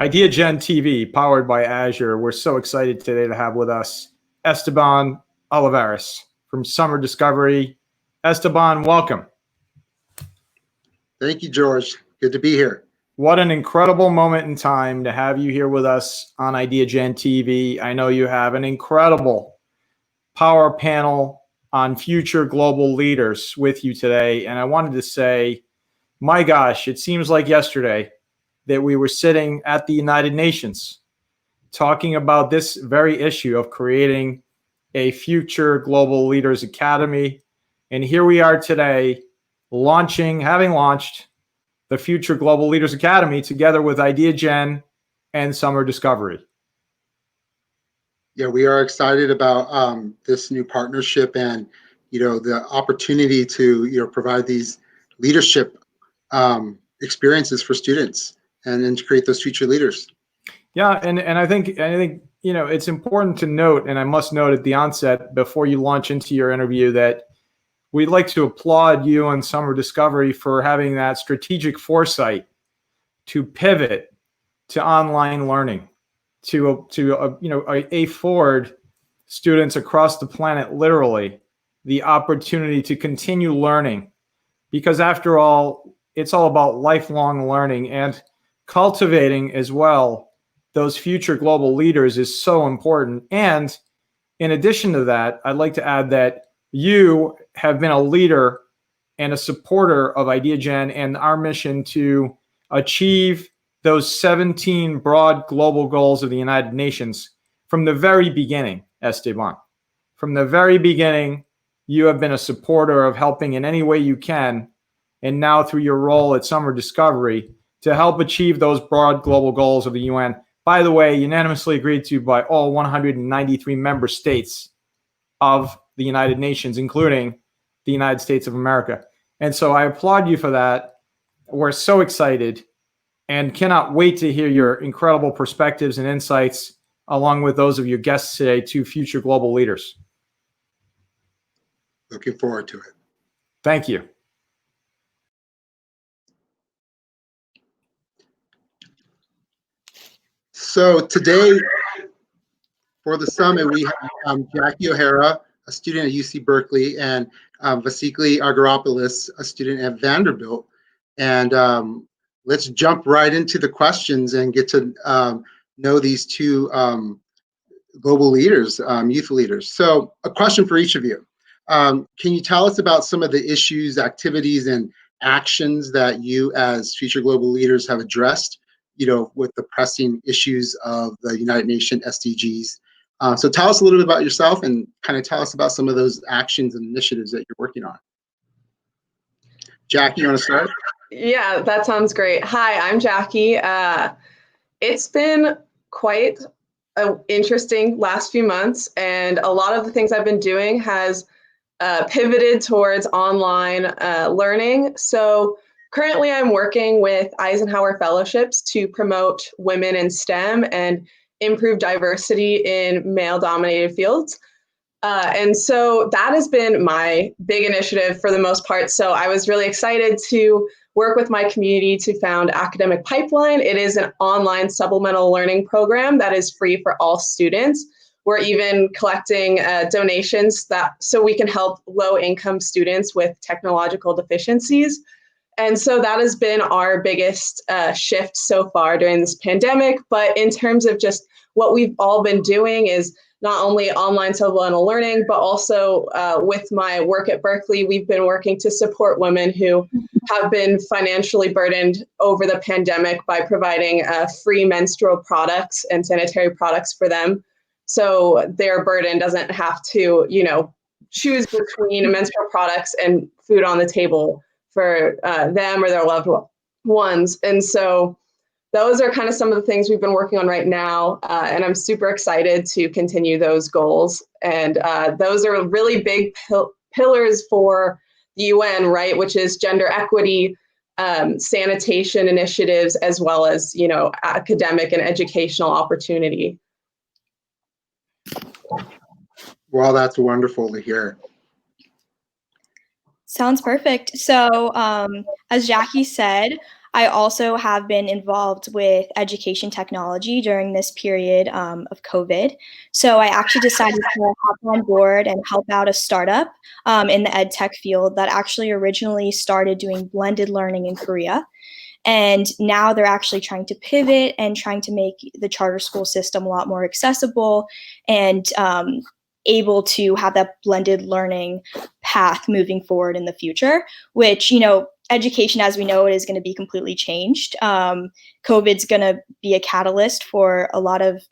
Ideagen TV, powered by Azure. We're so excited today to have with us Esteban Olivares from Summer Discovery. Esteban, welcome. Thank you, George. Good to be here. What an incredible moment in time to have you here with us on Ideagen TV. I know you have an incredible power panel on future global leaders with you today. And I wanted to say, my gosh, it seems like yesterday that we were sitting at the United Nations talking about this very issue of creating a future global leaders academy. And here we are today having launched the Future Global Leaders Academy together with Ideagen and Summer Discovery. Yeah, we are excited about this new partnership and the opportunity to provide these leadership experiences for students and then to create those future leaders. Yeah, and I think it's important to note, and I must note at the onset before you launch into your interview, that we'd like to applaud you and Summer Discovery for having that strategic foresight to pivot to online learning, to afford students across the planet literally the opportunity to continue learning, because after all, it's all about lifelong learning, and cultivating as well those future global leaders is so important. And in addition to that, I'd like to add that you have been a leader and a supporter of Ideagen and our mission to achieve those 17 broad global goals of the United Nations from the very beginning, Esteban. From the very beginning, you have been a supporter of helping in any way you can, and now through your role at Summer Discovery, to help achieve those broad global goals of the UN. By the way, unanimously agreed to by all 193 member states of the United Nations, including the United States of America. And so I applaud you for that. We're so excited and cannot wait to hear your incredible perspectives and insights, along with those of your guests today, to future global leaders. Looking forward to it. Thank you. So today, for the summit, we have Jackie O'Hara, a student at UC Berkeley, and Vasiliki Argeroplos, a student at Vanderbilt. And let's jump right into the questions and get to know these two global leaders, youth leaders. So a question for each of you. Can you tell us about some of the issues, activities, and actions that you as future global leaders have addressed, with the pressing issues of the United Nations SDGs? So tell us a little bit about yourself and kind of tell us about some of those actions and initiatives that you're working on. Jackie, you want to start? Yeah, that sounds great. Hi, I'm Jackie. It's been quite an interesting last few months, and a lot of the things I've been doing has pivoted towards online learning. So currently I'm working with Eisenhower Fellowships to promote women in STEM and improve diversity in male-dominated fields. And so that has been my big initiative for the most part. So I was really excited to work with my community to found Academic Pipeline. It is an online supplemental learning program that is free for all students. We're even collecting donations so we can help low-income students with technological deficiencies. And so that has been our biggest shift so far during this pandemic. But in terms of just what we've all been doing is not only online supplemental learning, but also with my work at Berkeley, we've been working to support women who have been financially burdened over the pandemic by providing free menstrual products and sanitary products for them. So their burden doesn't have to, choose between menstrual products and food on the table for them or their loved ones. And so those are kind of some of the things we've been working on right now. And I'm super excited to continue those goals. And those are really big pillars for the UN, right? Which is gender equity, sanitation initiatives, as well as, academic and educational opportunity. Well, that's wonderful to hear. Sounds perfect. So as Jackie said, I also have been involved with education technology during this period of COVID. So I actually decided to hop on board and help out a startup in the ed tech field that actually originally started doing blended learning in Korea. And now they're actually trying to pivot and trying to make the charter school system a lot more accessible and able to have that blended learning path moving forward in the future, which, education as we know it is going to be completely changed. COVID's going to be a catalyst for a lot of,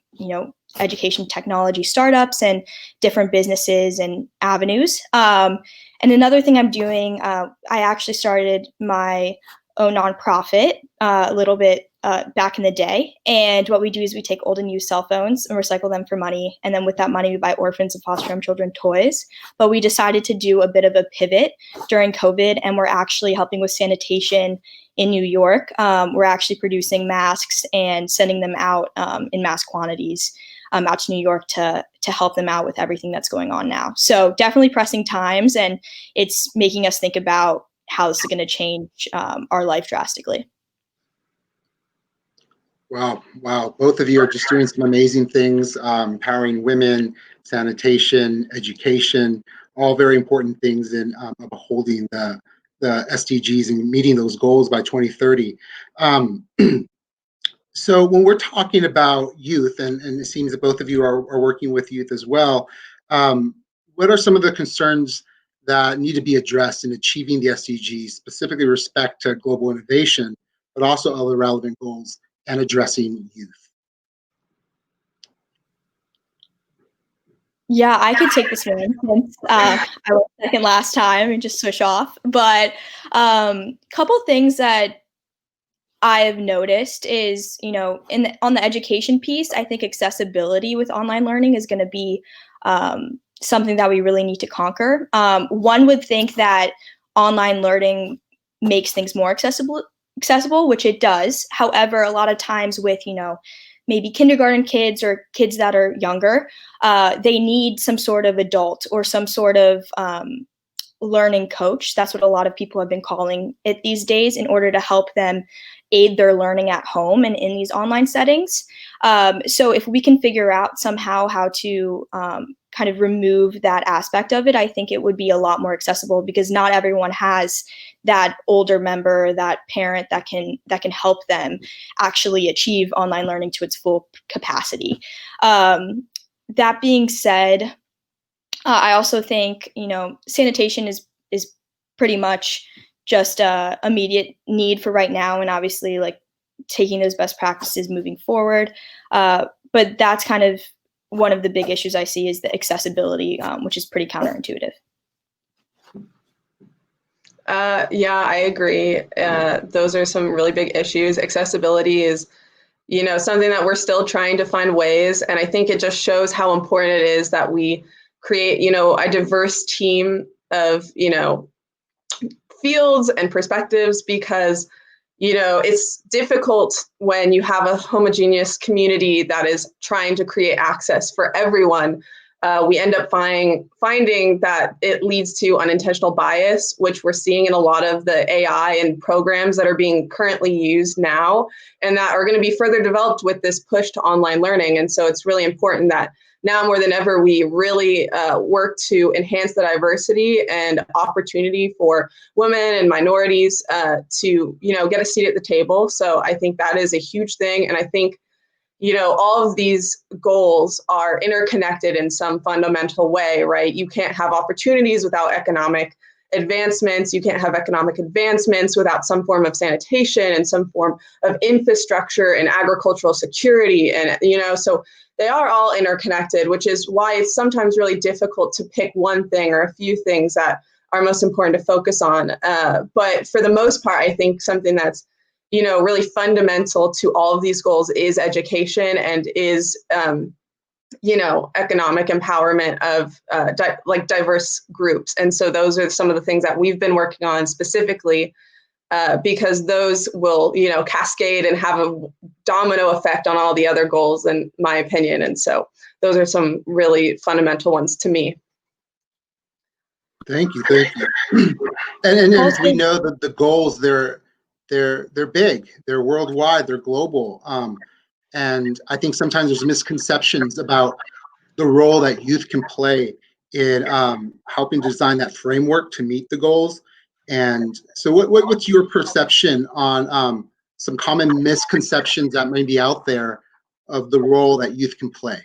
education technology startups and different businesses and avenues. And another thing I'm doing, I actually started my own nonprofit a little bit back in the day. And what we do is we take old and used cell phones and recycle them for money. And then with that money, we buy orphans and foster home children toys. But we decided to do a bit of a pivot during COVID, and we're actually helping with sanitation in New York. We're actually producing masks and sending them out in mass quantities out to New York to help them out with everything that's going on now. So definitely pressing times, and it's making us think about how this is going to change our life drastically. Wow. Both of you are just doing some amazing things, empowering women, sanitation, education, all very important things in upholding the SDGs and meeting those goals by 2030. So when we're talking about youth, and it seems that both of you are working with youth as well, what are some of the concerns that need to be addressed in achieving the SDGs, specifically with respect to global innovation, but also other relevant goals and addressing youth? Yeah, I could take this one since I was second last time and just switch off. But couple things that I've noticed is, on the education piece, I think accessibility with online learning is going to be something that we really need to conquer. One would think that online learning makes things more accessible, which it does. However, a lot of times with, maybe kindergarten kids or kids that are younger, they need some sort of adult or some sort of learning coach. That's what a lot of people have been calling it these days, in order to help them aid their learning at home and in these online settings. So if we can figure out somehow how to kind of remove that aspect of it, I think it would be a lot more accessible, because not everyone has that older member, that parent that can help them actually achieve online learning to its full capacity. That being said, I also think, sanitation is pretty much just a immediate need for right now, and obviously like taking those best practices moving forward. But that's kind of one of the big issues I see, is the accessibility, which is pretty counterintuitive. Yeah, I agree. Those are some really big issues. Accessibility is, something that we're still trying to find ways. And I think it just shows how important it is that we create, a diverse team of, fields and perspectives, because, it's difficult when you have a homogeneous community that is trying to create access for everyone. We end up finding that it leads to unintentional bias, which we're seeing in a lot of the AI and programs that are being currently used now, and that are going to be further developed with this push to online learning. And so it's really important that now more than ever, we really work to enhance the diversity and opportunity for women and minorities to, get a seat at the table. So I think that is a huge thing. And I think, all of these goals are interconnected in some fundamental way, right? You can't have opportunities without economic advancements. You can't have economic advancements without some form of sanitation and some form of infrastructure and agricultural security. And, so they are all interconnected, which is why it's sometimes really difficult to pick one thing or a few things that are most important to focus on. But for the most part, I think something that's, really fundamental to all of these goals is education, and is, economic empowerment of diverse groups. And so those are some of the things that we've been working on specifically, because those will, cascade and have a domino effect on all the other goals, in my opinion. And so those are some really fundamental ones to me. Thank you. And as we know, that the goals, they're they're big, they're worldwide, they're global. And I think sometimes there's misconceptions about the role that youth can play in helping design that framework to meet the goals. And so what's your perception on some common misconceptions that may be out there of the role that youth can play?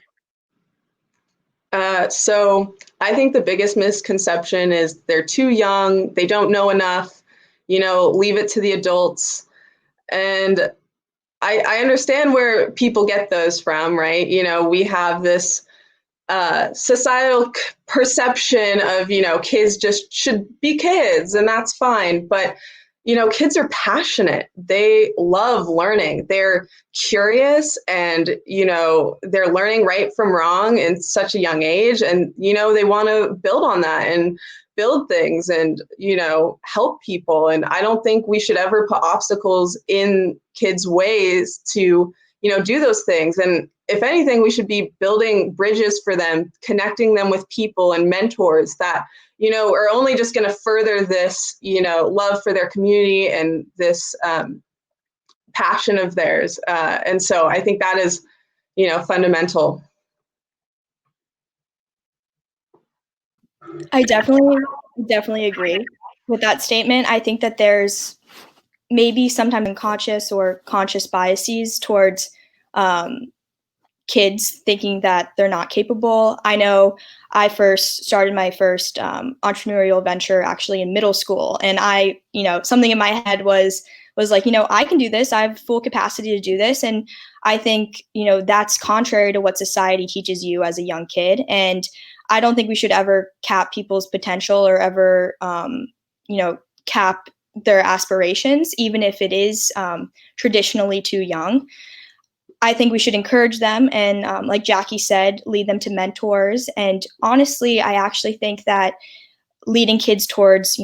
So I think the biggest misconception is they're too young, they don't know enough, leave it to the adults. And I understand where people get those from, right? We have this societal perception of, kids just should be kids and that's fine. But, kids are passionate. They love learning. They're curious and, they're learning right from wrong in such a young age. And, they want to build on that and build things and, help people. And I don't think we should ever put obstacles in kids' ways to, do those things. And if anything, we should be building bridges for them, connecting them with people and mentors that, are only just going to further this, love for their community and this passion of theirs. And so I think that is, fundamental. I definitely agree with that statement. I think that there's maybe sometimes unconscious or conscious biases towards kids thinking that they're not capable. I know I first started my first entrepreneurial venture actually in middle school, and I, something in my head was like, I can do this. I have full capacity to do this, and I think that's contrary to what society teaches you as a young kid. And I don't think we should ever cap people's potential or ever cap their aspirations, even if it is traditionally too young. I think we should encourage them and, like Jackie said, lead them to mentors. And honestly, I actually think that leading kids towards,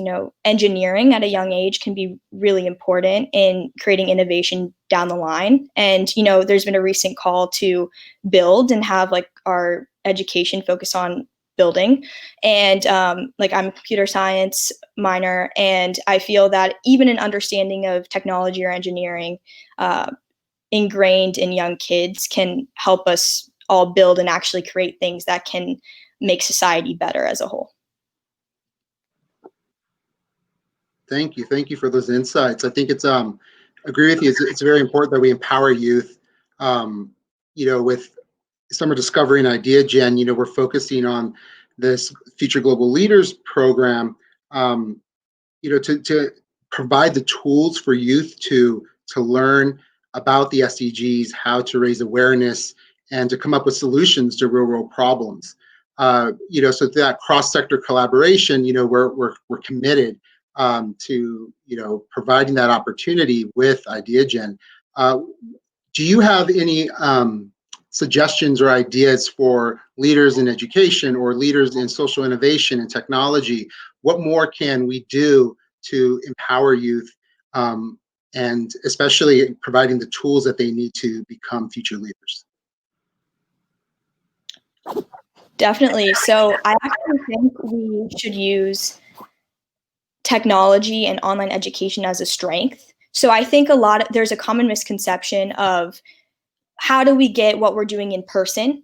engineering at a young age can be really important in creating innovation down the line. And, there's been a recent call to build and have like our education focus on building. And I'm a computer science minor, and I feel that even an understanding of technology or engineering ingrained in young kids can help us all build and actually create things that can make society better as a whole. Thank you for those insights. I think it's agree with you. It's very important that we empower youth. With Summer Discovery and Ideagen, we're focusing on this Future Global Leaders program, to provide the tools for youth to learn about the SDGs, how to raise awareness, and to come up with solutions to real world problems. So that cross-sector collaboration, we're committed to providing that opportunity with Ideagen. Do you have any suggestions or ideas for leaders in education or leaders in social innovation and technology? What more can we do to empower youth, and especially providing the tools that they need to become future leaders? Definitely. So I actually think we should use technology and online education as a strength. So I think there's a common misconception of how do we get what we're doing in person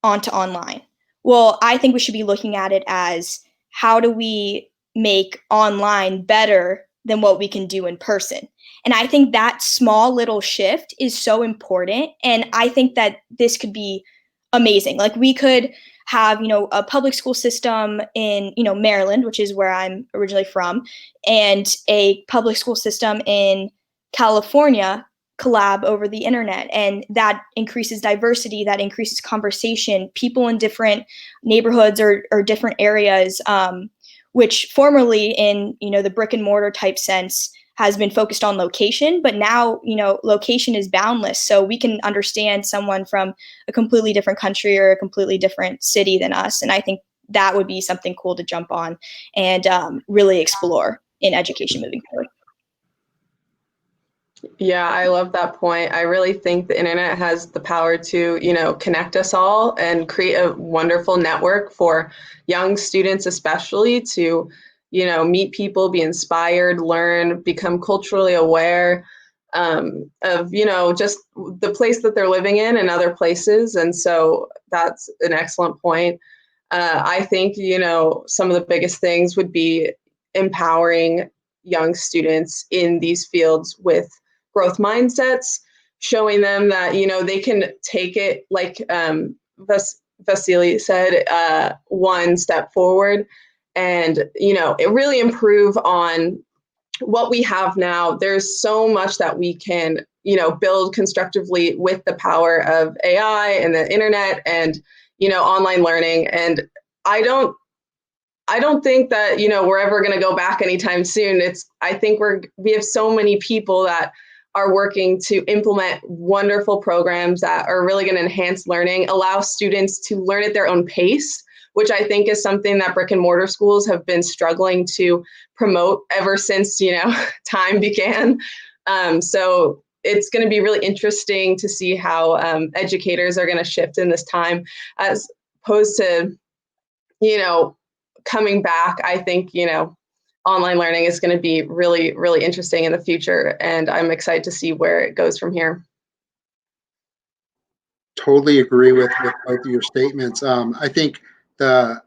onto online? Well, I think we should be looking at it as how do we make online better than what we can do in person? And I think that small little shift is so important. And I think that this could be amazing. Like we could have, a public school system in, Maryland, which is where I'm originally from, and a public school system in California collab over the internet. And that increases diversity, that increases conversation, people in different neighborhoods or different areas, which formerly in, the brick and mortar type sense has been focused on location, but now, location is boundless. So we can understand someone from a completely different country or a completely different city than us. And I think that would be something cool to jump on and really explore in education moving forward. Yeah, I love that point. I really think the internet has the power to, connect us all and create a wonderful network for young students, especially to, meet people, be inspired, learn, become culturally aware of, just the place that they're living in and other places. And so that's an excellent point. I think, some of the biggest things would be empowering young students in these fields with growth mindsets, showing them that, they can take it, like Vasily said, one step forward and, it really improve on what we have now. There's so much that we can, build constructively with the power of AI and the internet and, online learning. And I don't think that, we're ever going to go back anytime soon. I think we have so many people that are working to implement wonderful programs that are really going to enhance learning, allow students to learn at their own pace, which I think is something that brick and mortar schools have been struggling to promote ever since, time began. So it's going to be really interesting to see how educators are going to shift in this time, as opposed to, coming back. I think, online learning is going to be really, really interesting in the future, and I'm excited to see where it goes from here. Totally agree with both of your statements. I think the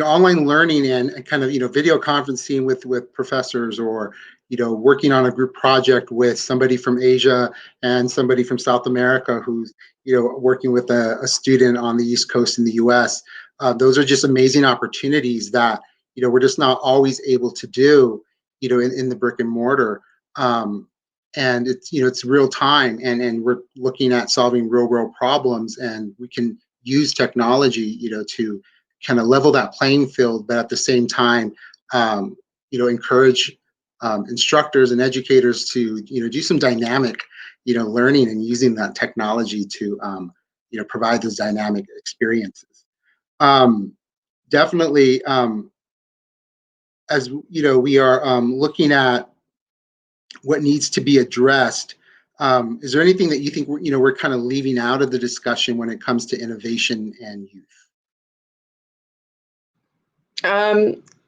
online learning and kind of video conferencing with professors, or working on a group project with somebody from Asia and somebody from South America who's working with a student on the East Coast in the US. Those are just amazing opportunities that we're just not always able to do in the brick and mortar. And it's real time, and we're looking at solving real world problems, and we can use technology to kind of level that playing field, but at the same time, encourage instructors and educators to do some dynamic learning and using that technology to provide those dynamic experiences. Definitely, as we are looking at what needs to be addressed. Is there anything that you think we're kind of leaving out of the discussion when it comes to innovation and youth?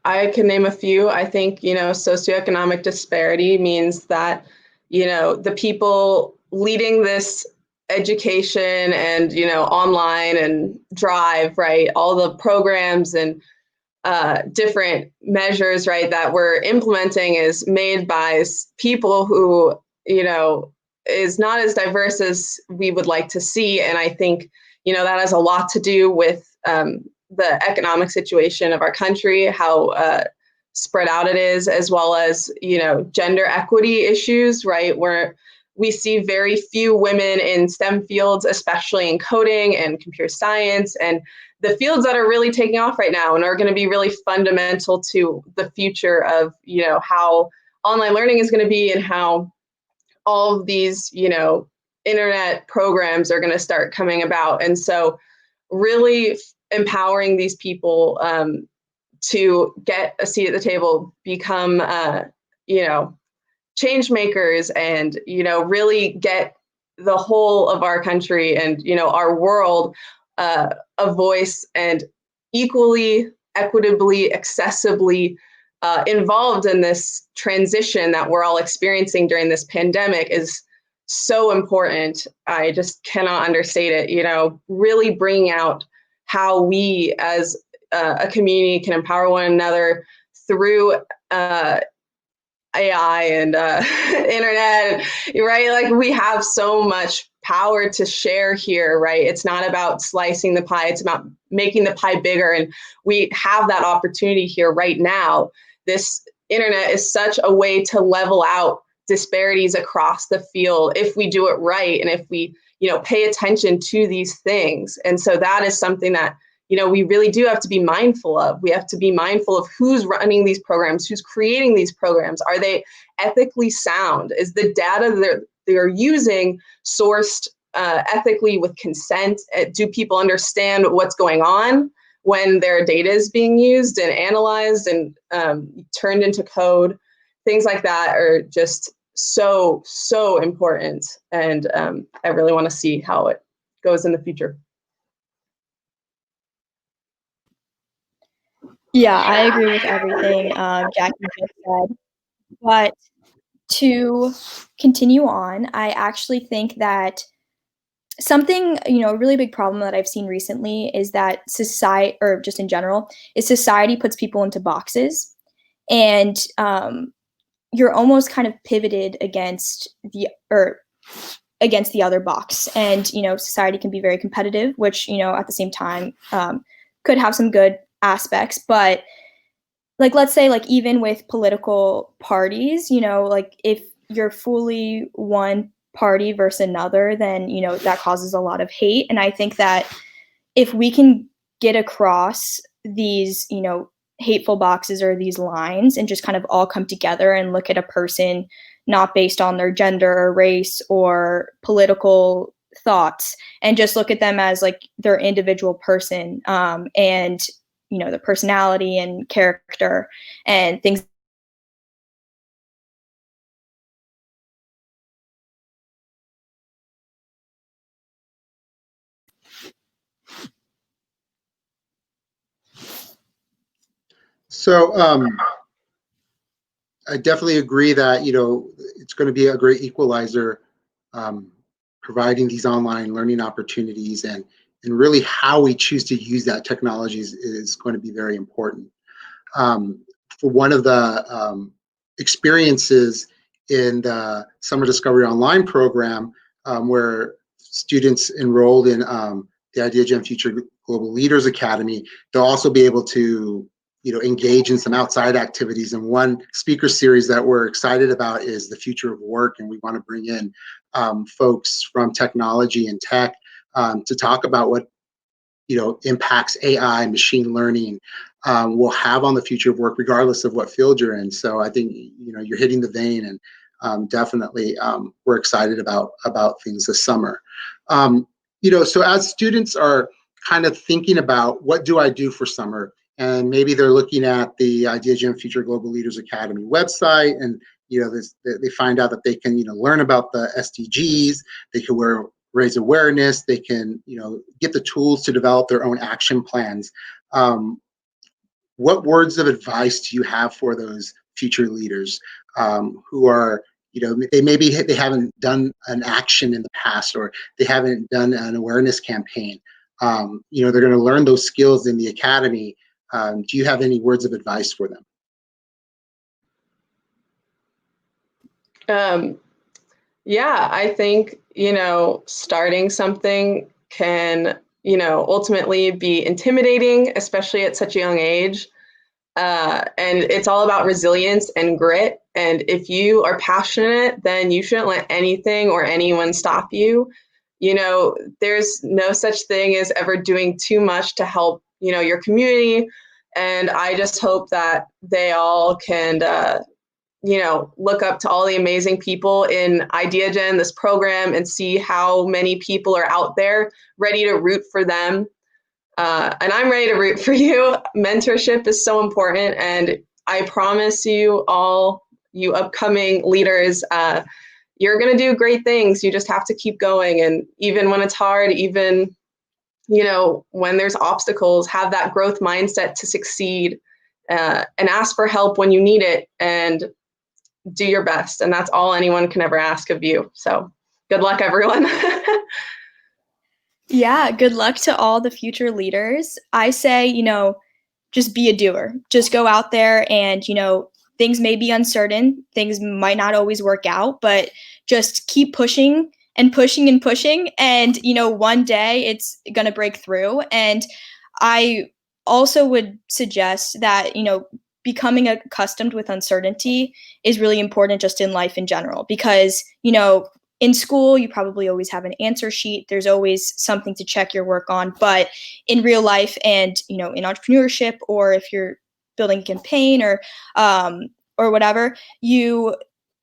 I can name a few. I think, socioeconomic disparity means that, the people leading this education and, online and drive, right, all the programs and different measures, right, that we're implementing is made by people who, is not as diverse as we would like to see. And I think, that has a lot to do with the economic situation of our country, how spread out it is, as well as, gender equity issues, right, where we see very few women in STEM fields, especially in coding and computer science, and the fields that are really taking off right now and are going to be really fundamental to the future of, how online learning is going to be and how all of these, internet programs are going to start coming about. And so really empowering these people to get a seat at the table, become, change makers, and, really get the whole of our country and, our world a voice, and equally, equitably, accessibly involved in this transition that we're all experiencing during this pandemic is so important. I just cannot understate it. Really bringing out how we as a community can empower one another through AI and internet, right? Like, we have so much power to share here, right? It's not about slicing the pie, it's about making the pie bigger. And we have that opportunity here right now. This internet is such a way to level out disparities across the field if we do it right, and if we, pay attention to these things. And so that is something that, we really do have to be mindful of. We have to be mindful of who's running these programs, who's creating these programs. Are they ethically sound? Is the data they're using sourced ethically with consent? Do people understand what's going on when their data is being used and analyzed and turned into code? Things like that are just so, so important. And I really want to see how it goes in the future. Yeah, I agree with everything Jackie just said. But to continue on, I actually think that something, a really big problem that I've seen recently is that society, or just in general, is society puts people into boxes. And you're almost kind of pivoted against the other box. And, society can be very competitive, which, at the same time, could have some good aspects. But like, let's say, like, even with political parties, like, if you're fully one party versus another, then, that causes a lot of hate. And I think that if we can get across these, hateful boxes or these lines and just kind of all come together and look at a person not based on their gender or race or political thoughts, and just look at them as like their individual person, and the personality and character and things. So I definitely agree that it's going to be a great equalizer, um, providing these online learning opportunities, and really how we choose to use that technology is going to be very important. For one of the experiences in the Summer Discovery Online program, where students enrolled in the Ideagen Future Global Leaders Academy, they'll also be able to engage in some outside activities. And one speaker series that we're excited about is the future of work, and we want to bring in folks from technology and tech to talk about what impacts AI, machine learning will have on the future of work, regardless of what field you're in. So I think you're hitting the vein, and definitely we're excited about things this summer. So as students are kind of thinking about what do I do for summer, and maybe they're looking at the Ideagen Future Global Leaders Academy website, and they find out that they can learn about the SDGs, they can raise awareness, they can get the tools to develop their own action plans. What words of advice do you have for those future leaders who are they haven't done an action in the past, or they haven't done an awareness campaign? They're going to learn those skills in the academy. Do you have any words of advice for them? Yeah, I think, starting something can, ultimately be intimidating, especially at such a young age. And it's all about resilience and grit. And if you are passionate, then you shouldn't let anything or anyone stop you. There's no such thing as ever doing too much to help, your community. And I just hope that they all can, look up to all the amazing people in Ideagen, this program, and see how many people are out there ready to root for them. And I'm ready to root for you. Mentorship is so important. And I promise you all, you upcoming leaders, you're going to do great things. You just have to keep going. And even when it's hard, even, when there's obstacles, have that growth mindset to succeed, and ask for help when you need it, and do your best. And that's all anyone can ever ask of you. So good luck, everyone. Yeah, good luck to all the future leaders. I say, just be a doer. Just go out there and, things may be uncertain. Things might not always work out, but just keep pushing and pushing and pushing. And, one day it's going to break through. And I also would suggest that, becoming accustomed with uncertainty is really important just in life in general, because, in school, you probably always have an answer sheet. There's always something to check your work on. But in real life and, in entrepreneurship, or if you're building a campaign or whatever, you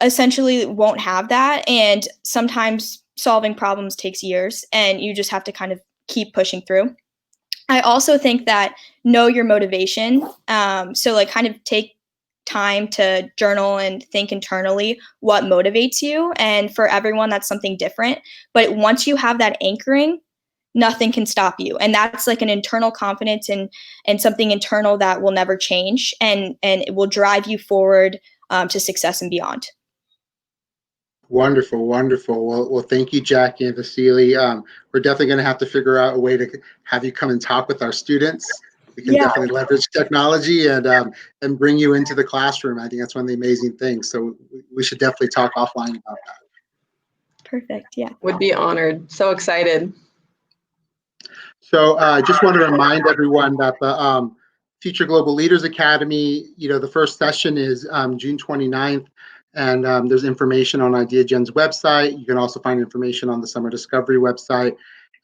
essentially won't have that. And sometimes solving problems takes years, and you just have to kind of keep pushing through. I also think that know your motivation. So like kind of take time to journal and think internally what motivates you. And for everyone, that's something different. But once you have that anchoring, nothing can stop you. And that's like an internal confidence and something internal that will never change, and it will drive you forward to success and beyond. Wonderful, wonderful. Well, thank you, Jackie and Vasily. We're definitely going to have to figure out a way to have you come and talk with our students. We can definitely leverage technology and bring you into the classroom. I think that's one of the amazing things. So we should definitely talk offline about that. Perfect. Yeah. Would be honored. So excited. So I just want to remind everyone that the Future Global Leaders Academy, the first session is June 29th. And there's information on Ideagen's website. You can also find information on the Summer Discovery website.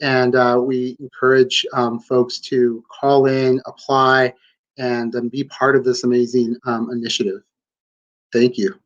And we encourage folks to call in, apply, and be part of this amazing initiative. Thank you.